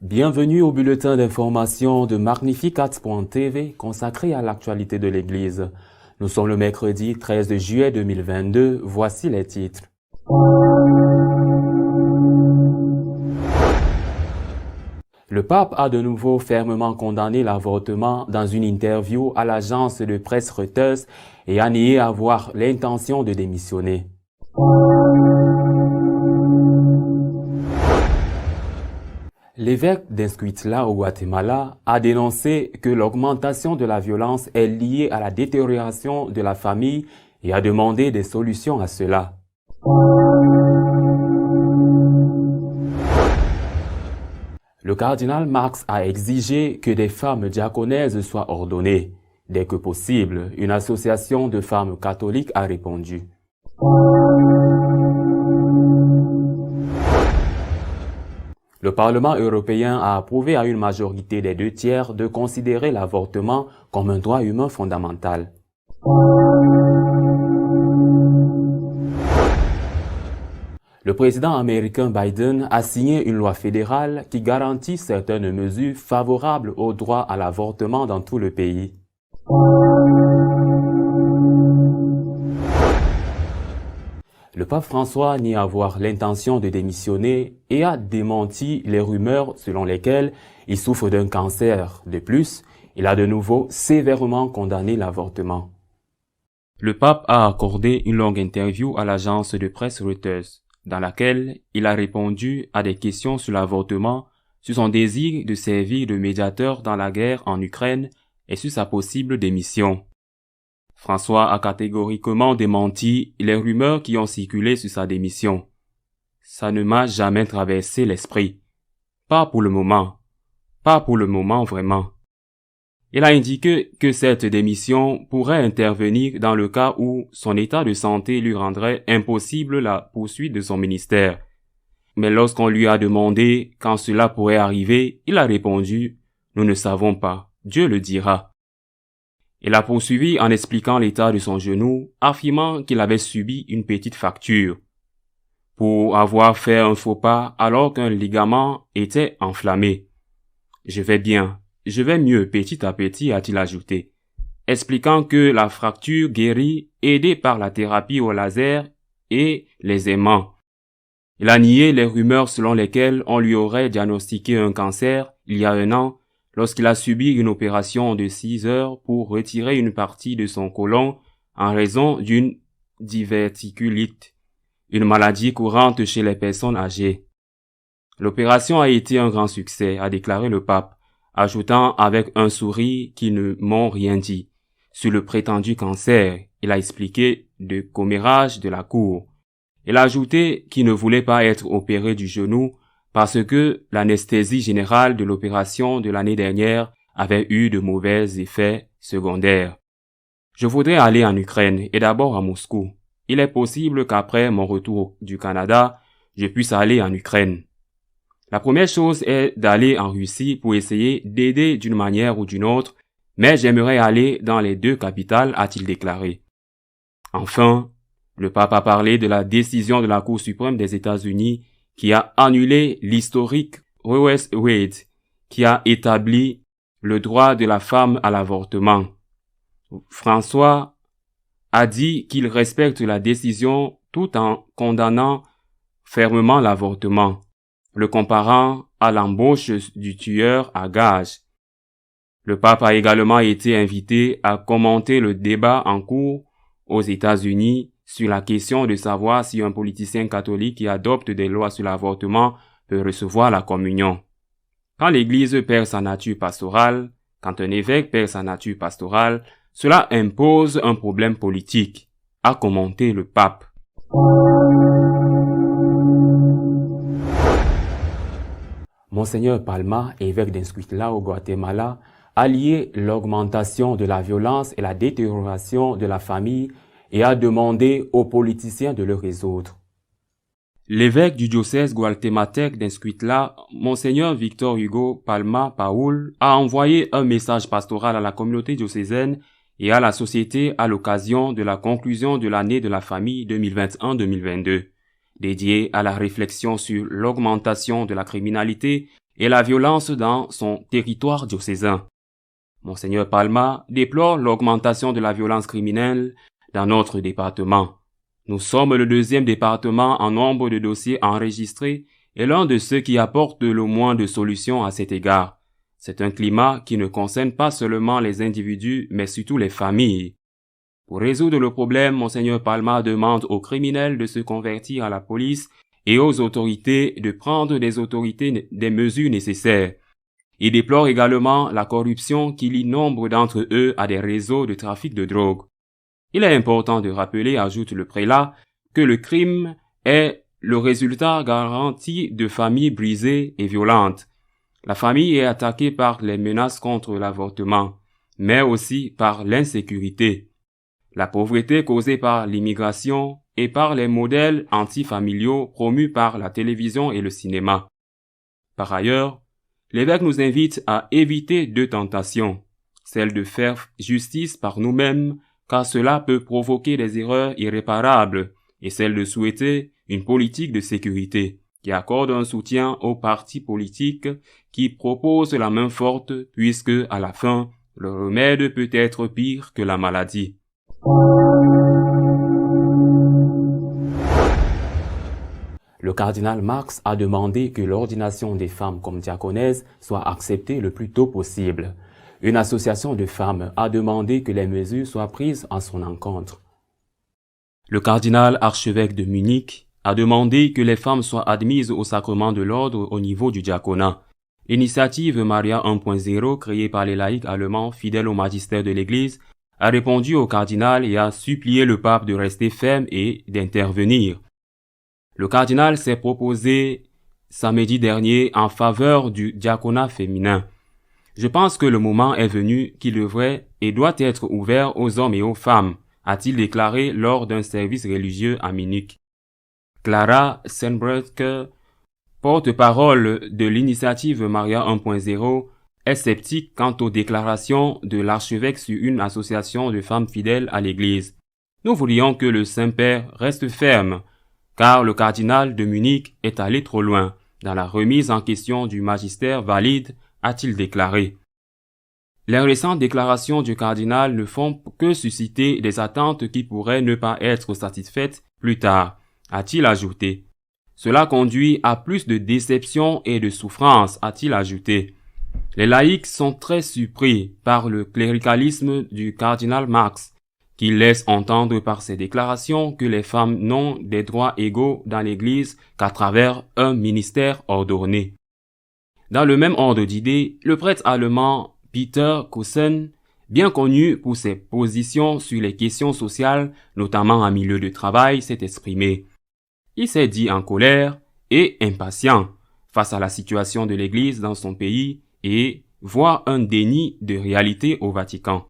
Bienvenue au bulletin d'information de Magnificat.tv consacré à l'actualité de l'Église. Nous sommes le mercredi 13 juillet 2022. Voici les titres. Le pape a de nouveau fermement condamné l'avortement dans une interview à l'agence de presse Reuters et a nié avoir l'intention de démissionner. L'évêque d'Escuintla au Guatemala a dénoncé que l'augmentation de la violence est liée à la détérioration de la famille et a demandé des solutions à cela. Le cardinal Marx a exigé que des femmes diaconaises soient ordonnées. Dès que possible, une association de femmes catholiques a répondu. Le Parlement européen a approuvé à une majorité des 2/3 de considérer l'avortement comme un droit humain fondamental. Le président américain Biden a signé une loi fédérale qui garantit certaines mesures favorables au droit à l'avortement dans tout le pays. Le pape François nie avoir l'intention de démissionner et a démenti les rumeurs selon lesquelles il souffre d'un cancer. De plus, il a de nouveau sévèrement condamné l'avortement. Le pape a accordé une longue interview à l'agence de presse Reuters, dans laquelle il a répondu à des questions sur l'avortement, sur son désir de servir de médiateur dans la guerre en Ukraine et sur sa possible démission. François a catégoriquement démenti les rumeurs qui ont circulé sur sa démission. Ça ne m'a jamais traversé l'esprit. Pas pour le moment. Pas pour le moment vraiment. Il a indiqué que cette démission pourrait intervenir dans le cas où son état de santé lui rendrait impossible la poursuite de son ministère. Mais lorsqu'on lui a demandé quand cela pourrait arriver, il a répondu « Nous ne savons pas, Dieu le dira ». Il a poursuivi en expliquant l'état de son genou, affirmant qu'il avait subi une petite fracture pour avoir fait un faux pas alors qu'un ligament était enflammé. « Je vais bien, je vais mieux petit à petit », a-t-il ajouté, expliquant que la fracture guérit aidée par la thérapie au laser et les aimants. Il a nié les rumeurs selon lesquelles on lui aurait diagnostiqué un cancer il y a 1 an, lorsqu'il a subi une opération de 6 heures pour retirer une partie de son côlon en raison d'une diverticulite, une maladie courante chez les personnes âgées. L'opération a été un grand succès, a déclaré le pape, ajoutant avec un sourire qu'ils ne m'ont rien dit. Sur le prétendu cancer, il a expliqué de commérage de la cour. Il a ajouté qu'il ne voulait pas être opéré du genou parce que l'anesthésie générale de l'opération de l'année dernière avait eu de mauvais effets secondaires. Je voudrais aller en Ukraine et d'abord à Moscou. Il est possible qu'après mon retour du Canada, je puisse aller en Ukraine. La première chose est d'aller en Russie pour essayer d'aider d'une manière ou d'une autre, mais j'aimerais aller dans les 2 capitales, a-t-il déclaré. Enfin, le pape a parlé de la décision de la Cour suprême des États-Unis qui a annulé l'historique Roe v. Wade, qui a établi le droit de la femme à l'avortement. François a dit qu'il respecte la décision tout en condamnant fermement l'avortement, le comparant à l'embauche du tueur à gages. Le pape a également été invité à commenter le débat en cours aux États-Unis sur la question de savoir si un politicien catholique qui adopte des lois sur l'avortement peut recevoir la communion. Quand l'Église perd sa nature pastorale, quand un évêque perd sa nature pastorale, cela impose un problème politique, a commenté le pape. Monseigneur Palma, évêque d'Escuintla au Guatemala, a lié l'augmentation de la violence et la détérioration de la famille et a demandé aux politiciens de le résoudre. L'évêque du diocèse guatémaltèque d'Escuintla, Monseigneur Victor Hugo Palma Paul, a envoyé un message pastoral à la communauté diocésaine et à la société à l'occasion de la conclusion de l'année de la famille 2021-2022. dédié à la réflexion sur l'augmentation de la criminalité et la violence dans son territoire diocésain. Monseigneur Palma déplore l'augmentation de la violence criminelle dans notre département. Nous sommes le deuxième département en nombre de dossiers enregistrés et l'un de ceux qui apportent le moins de solutions à cet égard. C'est un climat qui ne concerne pas seulement les individus, mais surtout les familles. Pour résoudre le problème, Monseigneur Palma demande aux criminels de se convertir à la police et aux autorités de prendre des mesures nécessaires. Il déplore également la corruption qui lie nombre d'entre eux à des réseaux de trafic de drogue. Il est important de rappeler, ajoute le prélat, que le crime est le résultat garanti de familles brisées et violentes. La famille est attaquée par les menaces contre l'avortement, mais aussi par l'insécurité, la pauvreté causée par l'immigration et par les modèles antifamiliaux promus par la télévision et le cinéma. Par ailleurs, l'évêque nous invite à éviter deux tentations, celle de faire justice par nous-mêmes, car cela peut provoquer des erreurs irréparables, et celle de souhaiter une politique de sécurité qui accorde un soutien aux partis politiques qui proposent la main forte, puisque, à la fin, le remède peut être pire que la maladie. Le cardinal Marx a demandé que l'ordination des femmes comme diaconesses soit acceptée le plus tôt possible. Une association de femmes a demandé que les mesures soient prises en son encontre. Le cardinal archevêque de Munich a demandé que les femmes soient admises au sacrement de l'ordre au niveau du diaconat. L'initiative Maria 1.0, créée par les laïcs allemands fidèles au magistère de l'Église, a répondu au cardinal et a supplié le pape de rester ferme et d'intervenir. Le cardinal s'est proposé samedi dernier en faveur du diaconat féminin. Je pense que le moment est venu qui devrait et doit être ouvert aux hommes et aux femmes, a-t-il déclaré lors d'un service religieux à Munich. Clara Senbrück, porte-parole de l'initiative Maria 1.0, est sceptique quant aux déclarations de l'archevêque sur une association de femmes fidèles à l'Église. Nous voulions que le Saint-Père reste ferme, car le cardinal de Munich est allé trop loin dans la remise en question du magistère valide, a-t-il déclaré. Les récentes déclarations du cardinal ne font que susciter des attentes qui pourraient ne pas être satisfaites plus tard, a-t-il ajouté. Cela conduit à plus de déception et de souffrance, a-t-il ajouté. Les laïcs sont très surpris par le cléricalisme du cardinal Marx, qui laisse entendre par ses déclarations que les femmes n'ont des droits égaux dans l'Église qu'à travers un ministère ordonné. Dans le même ordre d'idées, le prêtre allemand Peter Kussen, bien connu pour ses positions sur les questions sociales, notamment en milieu de travail, s'est exprimé. Il s'est dit en colère et impatient face à la situation de l'Église dans son pays et voit un déni de réalité au Vatican.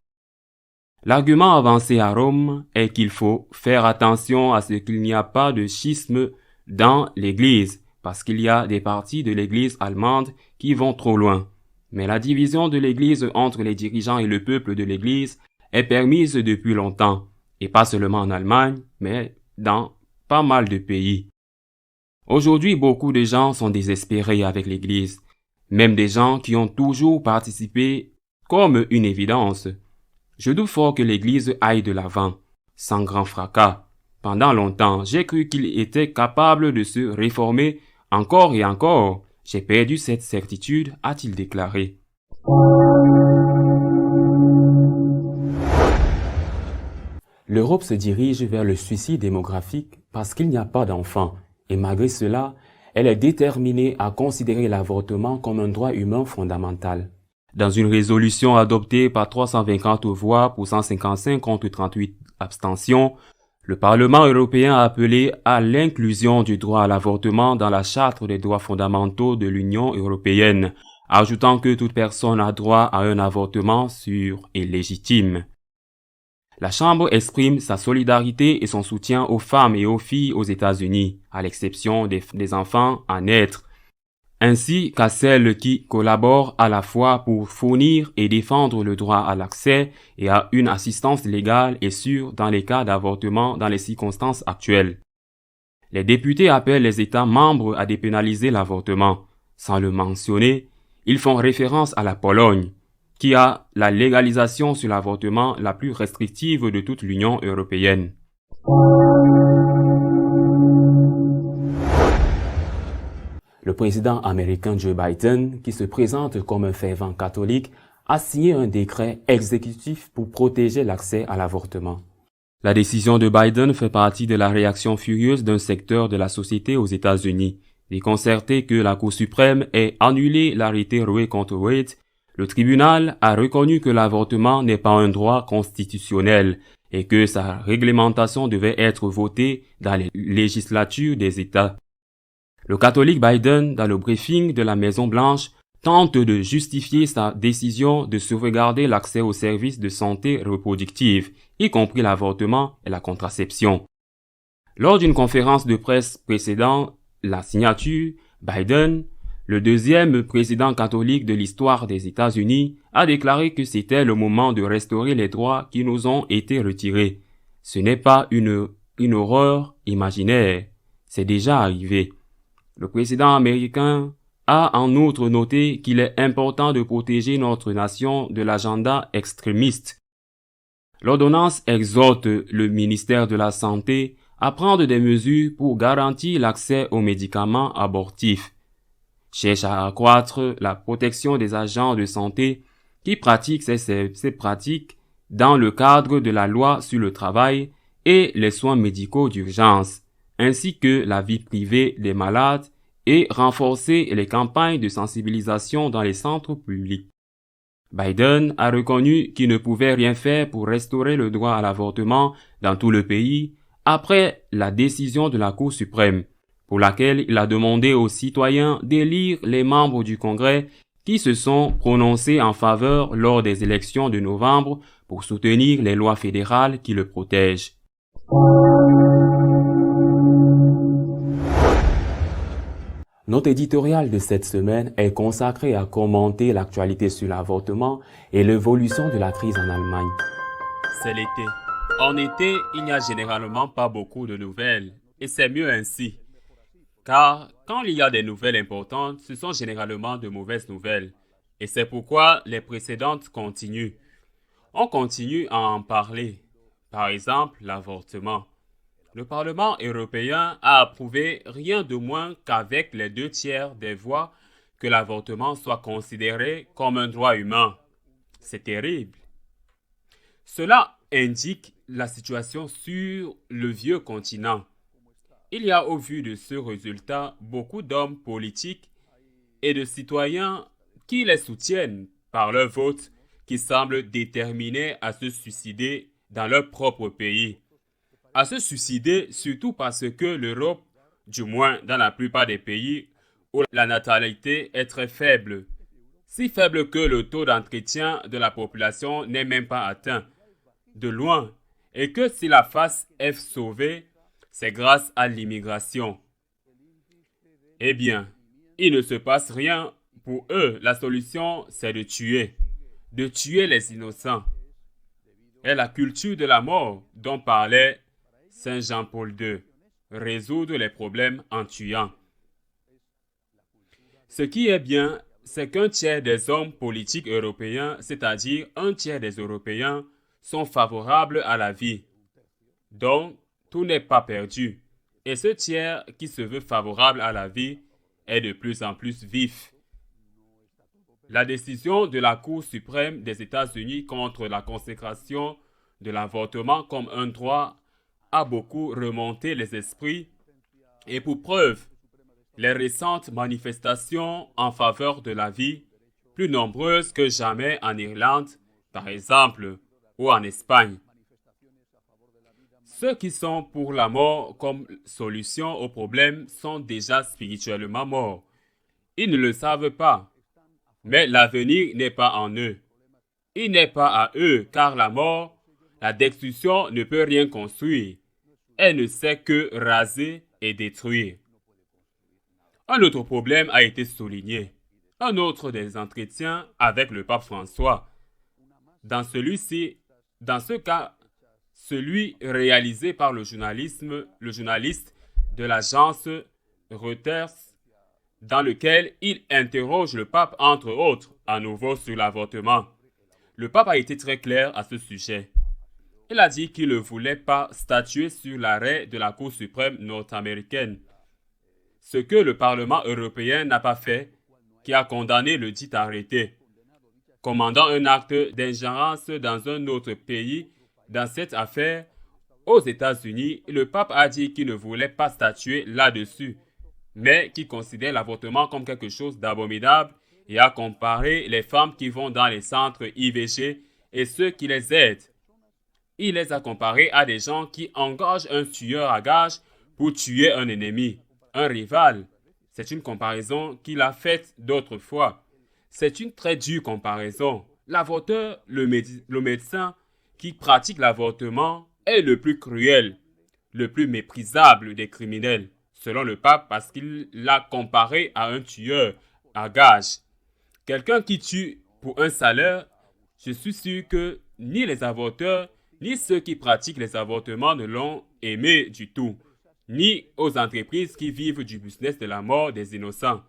L'argument avancé à Rome est qu'il faut faire attention à ce qu'il n'y a pas de schisme dans l'Église, parce qu'il y a des parties de l'Église allemande qui vont trop loin. Mais la division de l'Église entre les dirigeants et le peuple de l'Église est permise depuis longtemps, et pas seulement en Allemagne, mais dans pas mal de pays. Aujourd'hui, beaucoup de gens sont désespérés avec l'Église, même des gens qui ont toujours participé comme une évidence. Je doute fort que l'Église aille de l'avant, sans grand fracas. Pendant longtemps, j'ai cru qu'il était capable de se réformer encore et encore. J'ai perdu cette certitude, a-t-il déclaré. L'Europe se dirige vers le suicide démographique parce qu'il n'y a pas d'enfants. Et malgré cela, elle est déterminée à considérer l'avortement comme un droit humain fondamental. Dans une résolution adoptée par 350 voix pour 155 contre 38 abstentions, le Parlement européen a appelé à l'inclusion du droit à l'avortement dans la Charte des droits fondamentaux de l'Union européenne, ajoutant que toute personne a droit à un avortement sûr et légitime. La Chambre exprime sa solidarité et son soutien aux femmes et aux filles aux États-Unis, à l'exception des enfants à naître, ainsi qu'à celles qui collaborent à la fois pour fournir et défendre le droit à l'accès et à une assistance légale et sûre dans les cas d'avortement dans les circonstances actuelles. Les députés appellent les États membres à dépénaliser l'avortement. Sans le mentionner, ils font référence à la Pologne, qui a la légalisation sur l'avortement la plus restrictive de toute l'Union européenne. Le président américain Joe Biden, qui se présente comme un fervent catholique, a signé un décret exécutif pour protéger l'accès à l'avortement. La décision de Biden fait partie de la réaction furieuse d'un secteur de la société aux États-Unis. Déconcerté que la Cour suprême ait annulé l'arrêté Roe contre Wade, le tribunal a reconnu que l'avortement n'est pas un droit constitutionnel et que sa réglementation devait être votée dans les législatures des États. Le catholique Biden, dans le briefing de la Maison-Blanche, tente de justifier sa décision de sauvegarder l'accès aux services de santé reproductive, y compris l'avortement et la contraception. Lors d'une conférence de presse précédant la signature, Biden, le deuxième président catholique de l'histoire des États-Unis, a déclaré que c'était le moment de restaurer les droits qui nous ont été retirés. Ce n'est pas une horreur imaginaire, c'est déjà arrivé. Le président américain a en outre noté qu'il est important de protéger notre nation de l'agenda extrémiste. L'ordonnance exhorte le ministère de la Santé à prendre des mesures pour garantir l'accès aux médicaments abortifs, cherche à accroître la protection des agents de santé qui pratiquent ces pratiques dans le cadre de la loi sur le travail et les soins médicaux d'urgence, ainsi que la vie privée des malades et renforcer les campagnes de sensibilisation dans les centres publics. Biden a reconnu qu'il ne pouvait rien faire pour restaurer le droit à l'avortement dans tout le pays après la décision de la Cour suprême, pour laquelle il a demandé aux citoyens d'élire les membres du Congrès qui se sont prononcés en faveur lors des élections de novembre pour soutenir les lois fédérales qui le protègent. Notre éditorial de cette semaine est consacré à commenter l'actualité sur l'avortement et l'évolution de la crise en Allemagne. C'est l'été. En été, il n'y a généralement pas beaucoup de nouvelles, et c'est mieux ainsi. Car quand il y a des nouvelles importantes, ce sont généralement de mauvaises nouvelles, et c'est pourquoi les précédentes continuent. On continue à en parler. Par exemple, l'avortement. Le Parlement européen a approuvé rien de moins qu'avec les 2/3 des voix que l'avortement soit considéré comme un droit humain. C'est terrible. Cela indique la situation sur le vieux continent. Il y a au vu de ce résultat beaucoup d'hommes politiques et de citoyens qui les soutiennent par leur vote qui semblent déterminés à se suicider dans leur propre pays. À se suicider surtout parce que l'Europe, du moins dans la plupart des pays où la natalité est très faible, si faible que le taux d'entretien de la population n'est même pas atteint, de loin, et que si la face est sauvée, c'est grâce à l'immigration. Eh bien, il ne se passe rien. Pour eux, la solution, c'est de tuer les innocents. Et la culture de la mort dont parlait Saint Jean-Paul II, résoudre les problèmes en tuant. Ce qui est bien, c'est qu'un tiers des hommes politiques européens, c'est-à-dire un tiers des Européens, sont favorables à la vie. Donc, tout n'est pas perdu. Et ce tiers qui se veut favorable à la vie est de plus en plus vif. La décision de la Cour suprême des États-Unis contre la consécration de l'avortement comme un droit a beaucoup remonté les esprits et pour preuve, les récentes manifestations en faveur de la vie, plus nombreuses que jamais en Irlande, par exemple, ou en Espagne. Ceux qui sont pour la mort comme solution au problème sont déjà spirituellement morts. Ils ne le savent pas, mais l'avenir n'est pas en eux. Il n'est pas à eux, car la mort, la destruction ne peut rien construire. Elle ne sait que raser et détruire. Un autre problème a été souligné. Un autre des entretiens avec le pape François. Dans ce cas, celui réalisé par le journaliste de l'agence Reuters dans lequel il interroge le pape, entre autres, à nouveau sur l'avortement. Le pape a été très clair à ce sujet. Il a dit qu'il ne voulait pas statuer sur l'arrêt de la Cour suprême nord-américaine, ce que le Parlement européen n'a pas fait, qui a condamné le dit arrêté, commandant un acte d'ingérence dans un autre pays. Dans cette affaire, aux États-Unis, le pape a dit qu'il ne voulait pas statuer là-dessus, mais qu'il considère l'avortement comme quelque chose d'abominable et a comparé les femmes qui vont dans les centres IVG et ceux qui les aident. Il les a comparés à des gens qui engagent un tueur à gages pour tuer un ennemi, un rival. C'est une comparaison qu'il a faite d'autres fois. C'est une très dure comparaison. L'avorteur, le médecin qui pratique l'avortement est le plus cruel, le plus méprisable des criminels, selon le pape, parce qu'il l'a comparé à un tueur à gages. Quelqu'un qui tue pour un salaire, je suis sûr que ni les avorteurs, ni ceux qui pratiquent les avortements ne l'ont aimé du tout, ni aux entreprises qui vivent du business de la mort des innocents.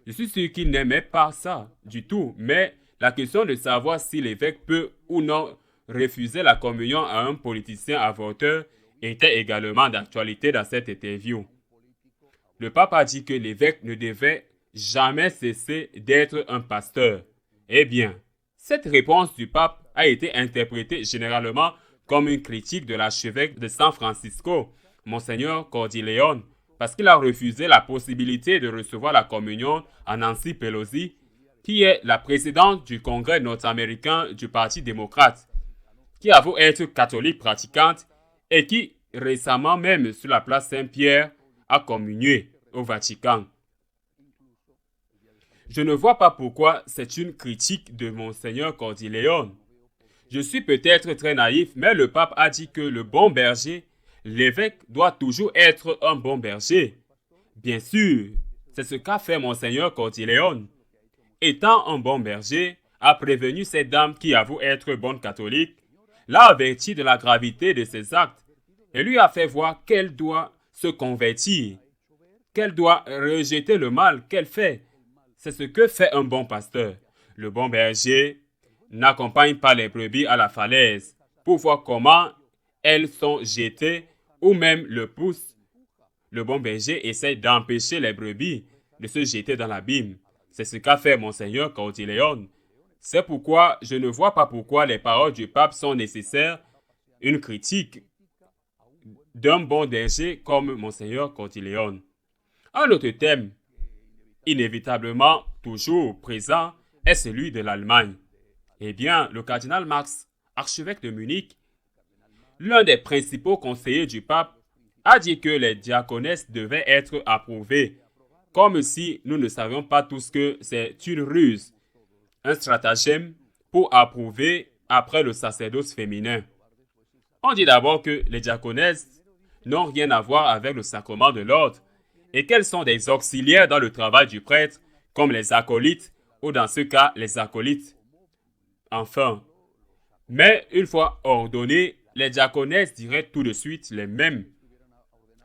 Je suis sûr qu'ils n'aimaient pas ça du tout, mais la question de savoir si l'évêque peut ou non refuser la communion à un politicien avorteur était également d'actualité dans cette interview. Le pape a dit que l'évêque ne devait jamais cesser d'être un pasteur. Eh bien, cette réponse du pape a été interprétée généralement comme une critique de l'archevêque de San Francisco, Monseigneur Cordileone, parce qu'il a refusé la possibilité de recevoir la communion à Nancy Pelosi, qui est la présidente du Congrès nord-américain du Parti démocrate, qui avoue être catholique pratiquante et qui, récemment même sur la place Saint-Pierre, a communié au Vatican. Je ne vois pas pourquoi c'est une critique de Monseigneur Cordileone. Je suis peut-être très naïf, mais le pape a dit que le bon berger, l'évêque, doit toujours être un bon berger. Bien sûr, c'est ce qu'a fait Monseigneur Cordileone. Étant un bon berger, a prévenu cette dame qui avoue être bonne catholique, l'a averti de la gravité de ses actes et lui a fait voir qu'elle doit se convertir, qu'elle doit rejeter le mal qu'elle fait. C'est ce que fait un bon pasteur. Le bon berger n'accompagne pas les brebis à la falaise pour voir comment elles sont jetées ou même le pousse. Le bon berger essaie d'empêcher les brebis de se jeter dans l'abîme. C'est ce qu'a fait Monseigneur Cordileone. C'est pourquoi je ne vois pas pourquoi les paroles du pape sont nécessaires, une critique d'un bon berger comme Monseigneur Cordileone. Un autre thème, inévitablement toujours présent, est celui de l'Allemagne. Eh bien, le cardinal Marx, archevêque de Munich, l'un des principaux conseillers du pape, a dit que les diaconesses devaient être approuvées, comme si nous ne savions pas tous que c'est une ruse, un stratagème pour approuver après le sacerdoce féminin. On dit d'abord que les diaconesses n'ont rien à voir avec le sacrement de l'ordre et qu'elles sont des auxiliaires dans le travail du prêtre, comme les acolytes, ou dans ce cas, les acolytes. Enfin, mais une fois ordonnées, les diaconesses diraient tout de suite les mêmes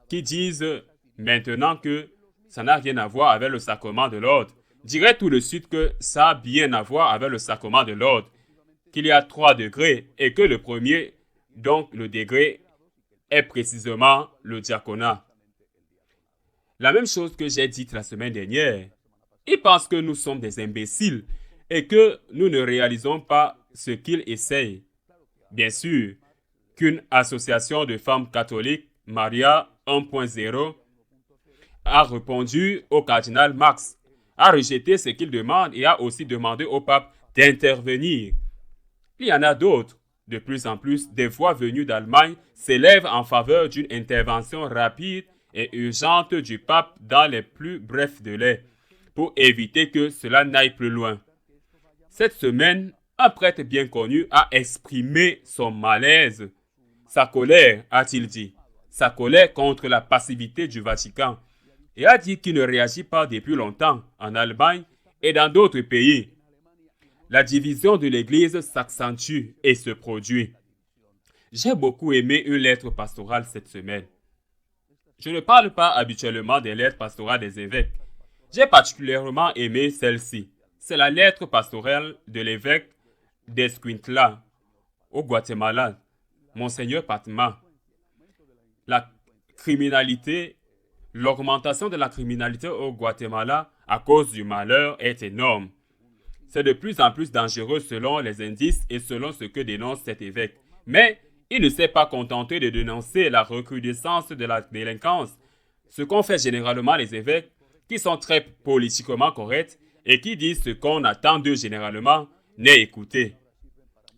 qui disent maintenant que ça n'a rien à voir avec le sacrement de l'ordre, diraient tout de suite que ça a bien à voir avec le sacrement de l'ordre, qu'il y a 3 degrés et que le premier, donc le degré, est précisément le diaconat. La même chose que j'ai dite la semaine dernière. Ils pensent que nous sommes des imbéciles et que nous ne réalisons pas ce qu'ils essayent. Bien sûr qu'une association de femmes catholiques, Maria 1.0, a répondu au cardinal Marx, a rejeté ce qu'il demande et a aussi demandé au pape d'intervenir. Il y en a d'autres. De plus en plus, des voix venues d'Allemagne s'élèvent en faveur d'une intervention rapide et urgente du pape dans les plus brefs délais, pour éviter que cela n'aille plus loin. Cette semaine, un prêtre bien connu a exprimé son malaise, sa colère, a-t-il dit, sa colère contre la passivité du Vatican, et a dit qu'il ne réagit pas depuis longtemps en Allemagne et dans d'autres pays. La division de l'Église s'accentue et se produit. J'ai beaucoup aimé une lettre pastorale cette semaine. Je ne parle pas habituellement des lettres pastorales des évêques. J'ai particulièrement aimé celle-ci. C'est la lettre pastorale de l'évêque d'Escuintla, au Guatemala, Monseigneur Patma. La criminalité, l'augmentation de la criminalité au Guatemala à cause du malheur est énorme. C'est de plus en plus dangereux selon les indices et selon ce que dénonce cet évêque. Mais il ne s'est pas contenté de dénoncer la recrudescence de la délinquance, ce qu'ont fait généralement les évêques qui sont très politiquement corrects et qui disent ce qu'on attend d'eux généralement n'est écouté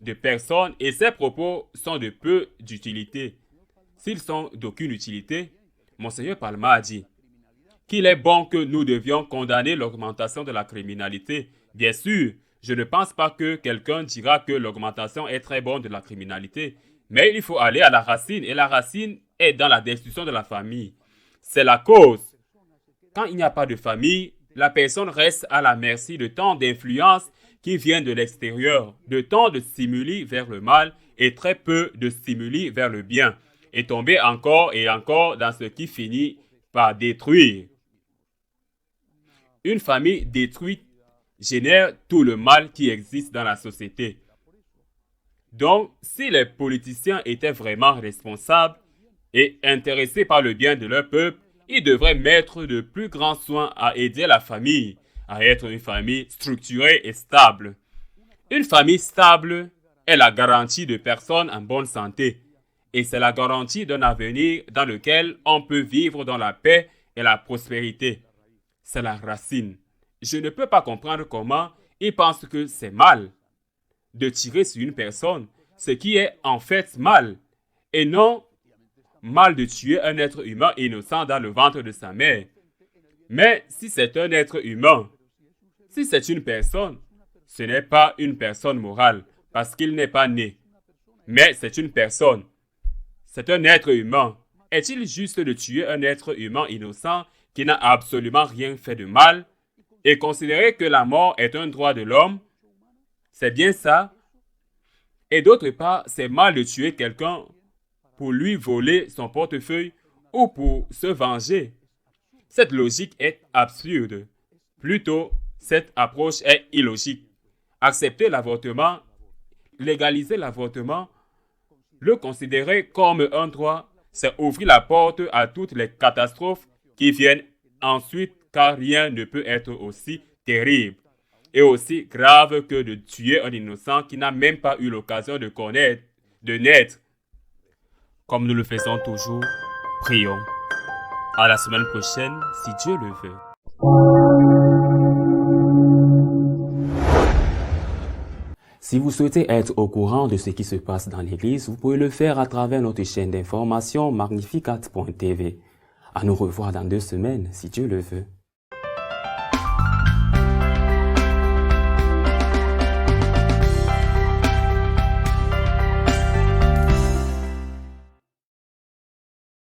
de personne et ces propos sont de peu d'utilité. S'ils sont d'aucune utilité, Monseigneur Palma a dit qu'il est bon que nous devions condamner l'augmentation de la criminalité. Bien sûr, je ne pense pas que quelqu'un dira que l'augmentation est très bonne de la criminalité, mais il faut aller à la racine et la racine est dans la destruction de la famille. C'est la cause. Quand il n'y a pas de famille, la personne reste à la merci de tant d'influences qui viennent de l'extérieur, de tant de stimuli vers le mal et très peu de stimuli vers le bien, et tomber encore et encore dans ce qui finit par détruire. Une famille détruite génère tout le mal qui existe dans la société. Donc, si les politiciens étaient vraiment responsables et intéressés par le bien de leur peuple, ils devraient mettre de plus grands soins à aider la famille, à être une famille structurée et stable. Une famille stable est la garantie de personnes en bonne santé et c'est la garantie d'un avenir dans lequel on peut vivre dans la paix et la prospérité. C'est la racine. Je ne peux pas comprendre comment ils pensent que c'est mal de tirer sur une personne, ce qui est en fait mal, et non mal de tuer un être humain innocent dans le ventre de sa mère. Mais si c'est un être humain, si c'est une personne, ce n'est pas une personne morale, parce qu'il n'est pas né. Mais c'est une personne. C'est un être humain. Est-il juste de tuer un être humain innocent qui n'a absolument rien fait de mal et considérer que la mort est un droit de l'homme? C'est bien ça. Et d'autre part, c'est mal de tuer quelqu'un pour lui voler son portefeuille ou pour se venger. Cette logique est absurde. Plutôt, cette approche est illogique. Accepter l'avortement, légaliser l'avortement, le considérer comme un droit, c'est ouvrir la porte à toutes les catastrophes qui viennent ensuite, car rien ne peut être aussi terrible et aussi grave que de tuer un innocent qui n'a même pas eu l'occasion de connaître, de naître. Comme nous le faisons toujours, prions. À la semaine prochaine, si Dieu le veut. Si vous souhaitez être au courant de ce qui se passe dans l'Église, vous pouvez le faire à travers notre chaîne d'information Magnificat.tv. À nous revoir dans 2 semaines, si Dieu le veut.